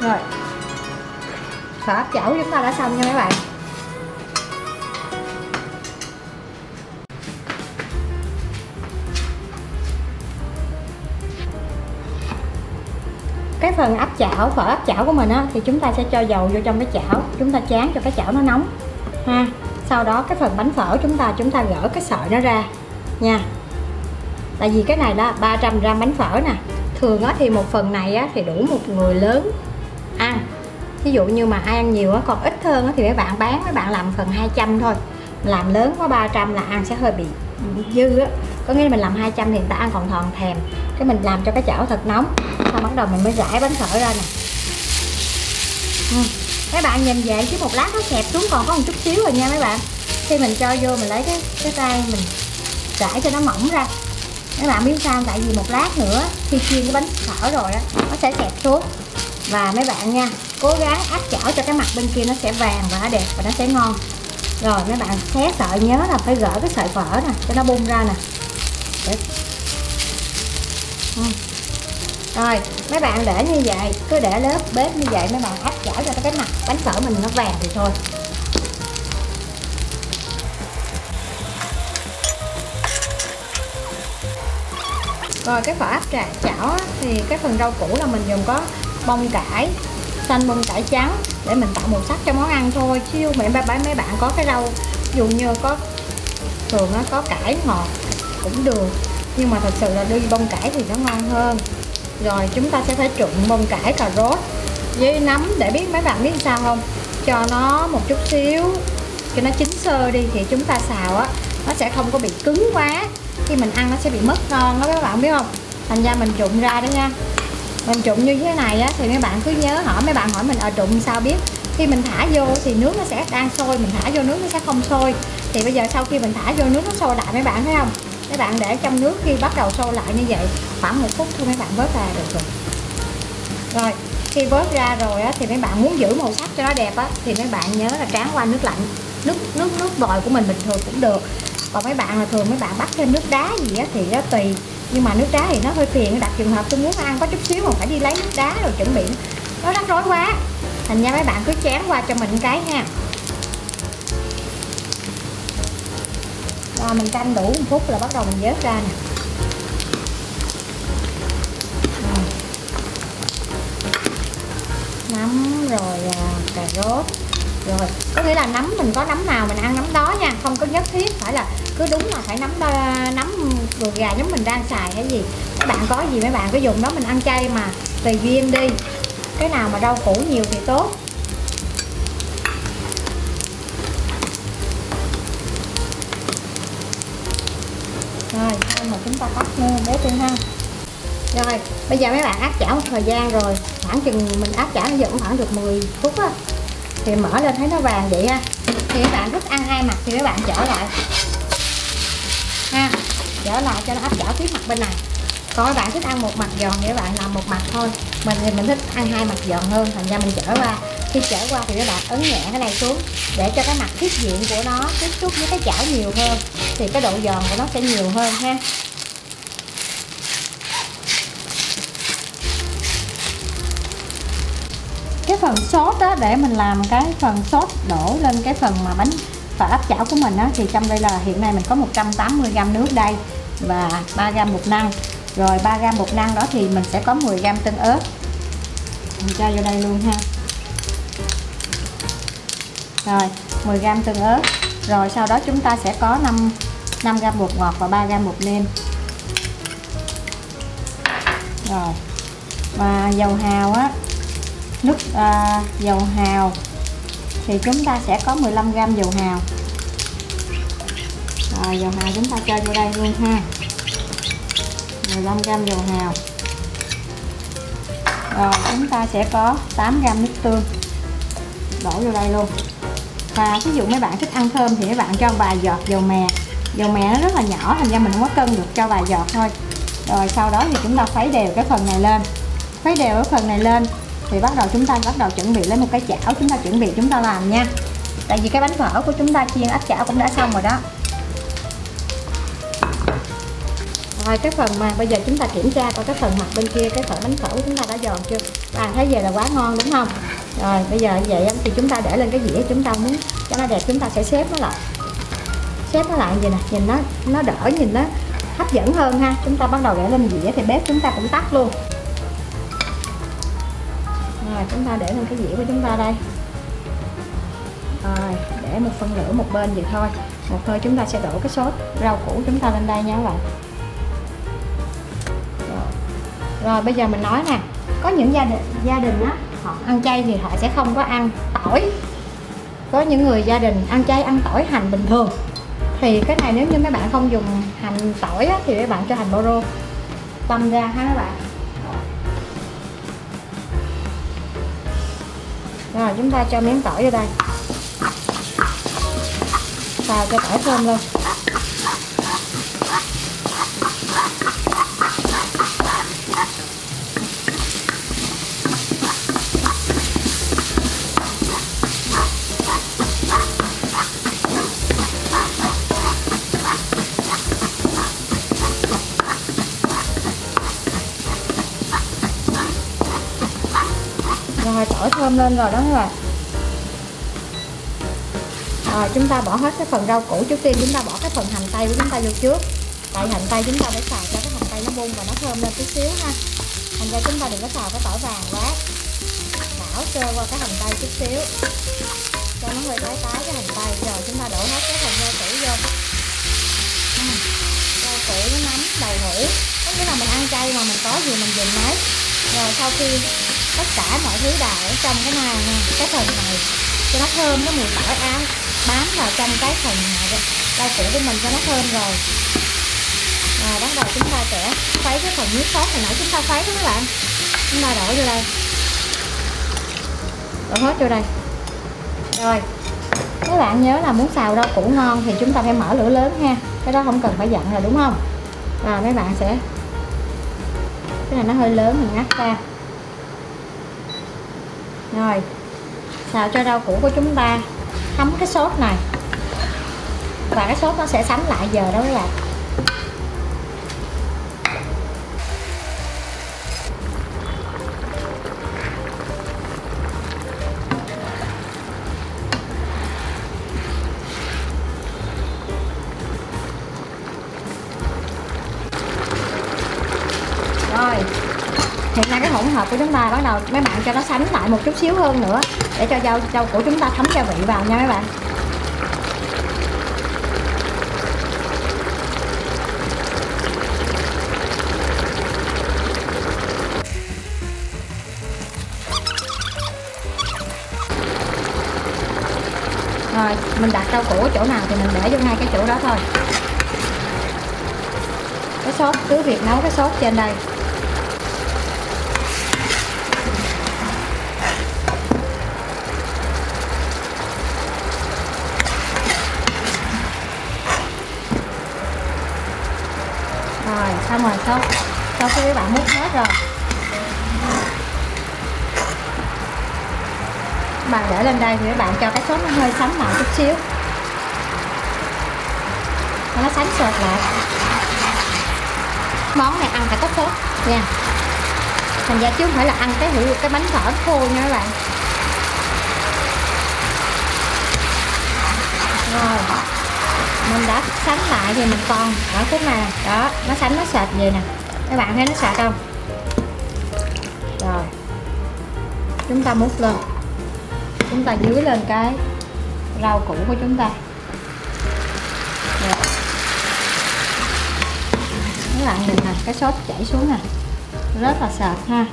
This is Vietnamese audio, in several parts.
Rồi, phở áp chảo của chúng ta đã xong nha mấy bạn. Cái phần áp chảo, phở áp chảo của mình á, thì chúng ta sẽ cho dầu vô trong cái chảo, chúng ta tráng cho cái chảo nó nóng ha. Sau đó cái phần bánh phở chúng ta gỡ cái sợi nó ra nha. Tại vì cái này là 300g bánh phở nè. Thường á thì một phần này á thì đủ một người lớn ăn. Ví dụ như mà ai ăn nhiều á, còn ít hơn á thì mấy bạn bán, mấy bạn làm phần 200 thôi. Làm lớn có 300 là ăn sẽ hơi bị dư á. Có nghĩa là mình làm 200 thì người ta ăn còn thòn thèm. Cái mình làm cho cái chảo thật nóng. Sau bắt đầu mình mới rải bánh phở ra nè. Mấy bạn nhìn vậy chứ một lát nó xẹp xuống còn có một chút xíu rồi nha mấy bạn. Khi mình cho vô mình lấy cái tay mình rải cho nó mỏng ra. Mấy bạn biết sao, tại vì một lát nữa khi chiên cái bánh phở rồi á nó sẽ xẹp xuống. Và mấy bạn nha, cố gắng áp chảo cho cái mặt bên kia nó sẽ vàng và nó đẹp và nó sẽ ngon. Rồi mấy bạn xé sợi nhớ là phải gỡ cái sợi phở nè cho nó bung ra nè. Rồi mấy bạn để như vậy, cứ để lớp bếp như vậy, mấy bạn áp chảo cho cái mặt bánh phở mình nó vàng thì thôi. Rồi cái phở áp chảo á, thì cái phần rau củ là mình dùng có bông cải xanh, bông cải trắng để mình tạo màu sắc cho món ăn thôi. Chứ mấy bạn có cái rau ví dụ như có thường nó có cải ngọt cũng được, nhưng mà thật sự là đi bông cải thì nó ngon hơn. Rồi chúng ta sẽ phải trụng bông cải, cà rốt với nấm để biết, mấy bạn biết sao không, cho nó một chút xíu cho nó chín sơ đi thì chúng ta xào á nó sẽ không có bị cứng quá, khi mình ăn nó sẽ bị mất ngon đó các bạn biết không. Thành ra mình trụng ra đó nha. Mình trụng như thế này á thì mấy bạn cứ nhớ hỏi, mấy bạn hỏi mình trụng sao biết. Khi mình thả vô thì nước nó sẽ đang sôi, mình thả vô nước nó sẽ không sôi. Thì bây giờ sau khi mình thả vô nước nó sôi lại mấy bạn thấy không, mấy bạn để trong nước khi bắt đầu sôi lại như vậy khoảng 1 phút thôi mấy bạn vớt ra được rồi. Rồi khi vớt ra rồi á thì mấy bạn muốn giữ màu sắc cho nó đẹp á thì mấy bạn nhớ là tráng qua nước lạnh, nước vòi của mình bình thường cũng được. Còn mấy bạn là thường mấy bạn bắt thêm nước đá gì á thì nó tùy, nhưng mà nước đá thì nó hơi phiền. Đặt trường hợp tôi muốn ăn có chút xíu mà phải đi lấy nước đá rồi chuẩn bị nó rắc rối quá, thành ra mấy bạn cứ tráng qua cho mình cái nha. Rồi mình canh đủ 1 phút là bắt đầu mình vớt ra nè. Nấm rồi cà rốt. Rồi có nghĩa là nấm mình có nấm nào mình ăn nấm đó nha, không có nhất thiết phải là cứ đúng là phải nấm ruột gà giống mình đang xài hay gì. Các bạn có gì mấy bạn cứ dùng đó, mình ăn chay mà tùy duyên đi, cái nào mà rau củ nhiều thì tốt. Rồi mà chúng ta tắt bếp đi ha. Rồi bây giờ mấy bạn áp chảo một thời gian rồi, khoảng chừng mình áp chảo nó vẫn khoảng được 10 phút á, thì mở lên thấy nó vàng vậy ha. Thì các bạn thích ăn 2 mặt thì các bạn trở lại ha, trở lại cho nó áp chảo tiếp mặt bên này. Còn các bạn thích ăn một mặt giòn thì các bạn làm một mặt thôi. Mình thì mình thích ăn 2 mặt giòn hơn, thành ra mình trở qua. Khi trở qua thì các bạn ấn nhẹ cái này xuống để cho cái mặt thiết diện của nó tiếp xúc với cái chảo nhiều hơn, thì cái độ giòn của nó sẽ nhiều hơn ha. Cái phần sốt đó, để mình làm cái phần sốt đổ lên cái phần mà bánh phở áp chảo của mình á, thì trong đây là hiện nay mình có 180g nước đây và 3g bột năng. Rồi 3g bột năng đó thì mình sẽ có 10g tương ớt, mình cho vô đây luôn ha. Rồi 10g tương ớt. Rồi sau đó chúng ta sẽ có 5g bột ngọt và 3g bột nêm. Rồi và dầu hào á, dầu hào thì chúng ta sẽ có 15g dầu hào. Rồi dầu hào chúng ta cho vô đây luôn ha, 15g dầu hào. Rồi chúng ta sẽ có 8g nước tương đổ vô đây luôn. Và ví dụ mấy bạn thích ăn thơm thì mấy bạn cho vài giọt dầu mè. Dầu mè nó rất là nhỏ, thành ra mình không có cân được, cho vài giọt thôi. Rồi sau đó thì chúng ta khuấy đều cái phần này lên. Khuấy đều cái phần này lên thì chúng ta bắt đầu chuẩn bị lấy một cái chảo, chúng ta làm nha. Tại vì cái bánh phở của chúng ta chiên áp chảo cũng đã xong rồi đó. Rồi cái phần mà bây giờ chúng ta kiểm tra coi cái phần mặt bên kia, cái phần bánh phở của chúng ta đã giòn chưa. Bạn thấy vậy là quá ngon đúng không? Rồi bây giờ vậy thì chúng ta để lên cái dĩa, chúng ta muốn cho nó đẹp chúng ta sẽ xếp nó lại. Xếp nó lại vậy nè, nhìn nó đỡ, nhìn nó hấp dẫn hơn ha. Chúng ta bắt đầu để lên dĩa thì bếp chúng ta cũng tắt luôn. Rồi chúng ta để lên cái dĩa của chúng ta đây. Rồi để một phân lửa một bên vậy thôi. Một hơi chúng ta sẽ đổ cái sốt rau củ chúng ta lên đây nha các bạn. Rồi bây giờ mình nói nè, có những gia đình á, họ ăn chay thì họ sẽ không có ăn tỏi. Có những người gia đình ăn chay ăn tỏi hành bình thường. Thì cái này nếu như mấy bạn không dùng hành tỏi á, thì mấy bạn cho hành bao rô băm ra ha các bạn. Rồi chúng ta cho miếng tỏi vô đây, xào cho tỏi thơm luôn. Rồi tỏi thơm lên rồi đó các bạn. Rồi chúng ta bỏ hết cái phần rau củ. Trước tiên chúng ta bỏ cái phần hành tây của chúng ta vô trước. Tại hành tây chúng ta phải xào cho cái hành tây nó bung và nó thơm lên chút xíu ha. Thành ra chúng ta đừng có xào cái tỏi vàng quá. Đảo sơ qua cái hành tây chút xíu cho nó hơi tái cái hành tây. Rồi chúng ta đổ hết cái phần rau củ vô. Rau củ, với nấm, đậu hũ. Có nghĩa là mình ăn chay mà mình có gì mình dùng nấy. Rồi sau khi tất cả mọi thứ đào ở trong cái này nè, cái phần này cho nó thơm, cái mùi tỏi áo bám vào trong cái phần rau củ của mình cho nó thơm rồi. Rồi bắt đầu chúng ta sẽ khuấy cái phần nước sốt hồi nãy chúng ta khuấy đó các bạn. Chúng ta đổ vô đây, đổ hết vô đây. Rồi các bạn nhớ là muốn xào rau củ ngon thì chúng ta phải mở lửa lớn ha. Cái đó không cần phải dặn rồi đúng không? Rồi mấy bạn sẽ, cái này nó hơi lớn mình ngắt ra. Rồi xào cho rau củ của chúng ta thấm cái sốt này, và cái sốt nó sẽ sánh lại giờ đó các bạn. Rồi hiện nay cái hỗn hợp của chúng ta bắt đầu mấy bạn cho nó sánh lại một chút xíu hơn nữa để cho rau của chúng ta thấm gia vị vào nha mấy bạn. Rồi mình đặt rau củ chỗ nào thì mình để vô ngay cái chỗ đó thôi. Cái sốt cứ việc nấu cái sốt trên đây. Rồi xong rồi, sau khi các bạn múc hết rồi, các bạn để lên đây thì các bạn cho cái sốt nó hơi sánh lại chút xíu, nó sánh sệt lại. Món này ăn phải có sốt nha, thành ra chứ không phải là ăn cái bánh phở khô nha các bạn. Rồi mình đã sánh lại thì mình còn ở khúc này đó, nó sánh nó sệt vậy nè, các bạn thấy nó sệt không? Rồi chúng ta múc lên, chúng ta dưới lên cái rau củ của chúng ta. Rồi. Các bạn nhìn nè, cái sốt chảy xuống nè, rất là sệt ha.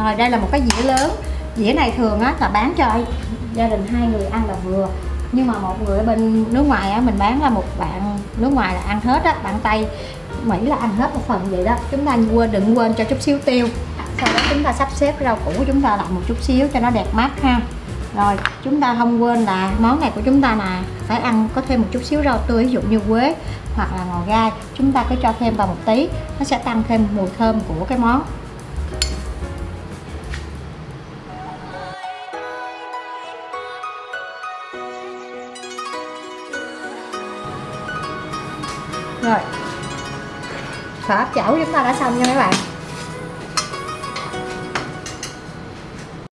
Rồi đây là một cái dĩa lớn. Dĩa này thường á là bán cho gia đình 2 người ăn là vừa. Nhưng mà một người ở bên nước ngoài á, mình bán là một bạn nước ngoài là ăn hết á, bạn Tây Mỹ là ăn hết một phần vậy đó. Chúng ta đừng quên cho chút xíu tiêu. Sau đó chúng ta sắp xếp rau củ của chúng ta lại một chút xíu cho nó đẹp mắt ha. Rồi chúng ta không quên là món này của chúng ta là phải ăn có thêm một chút xíu rau tươi, ví dụ như quế hoặc là ngò gai, chúng ta cứ cho thêm vào một tí, nó sẽ tăng thêm mùi thơm của cái món. Rồi phở áp chảo của chúng ta đã xong nha mấy bạn.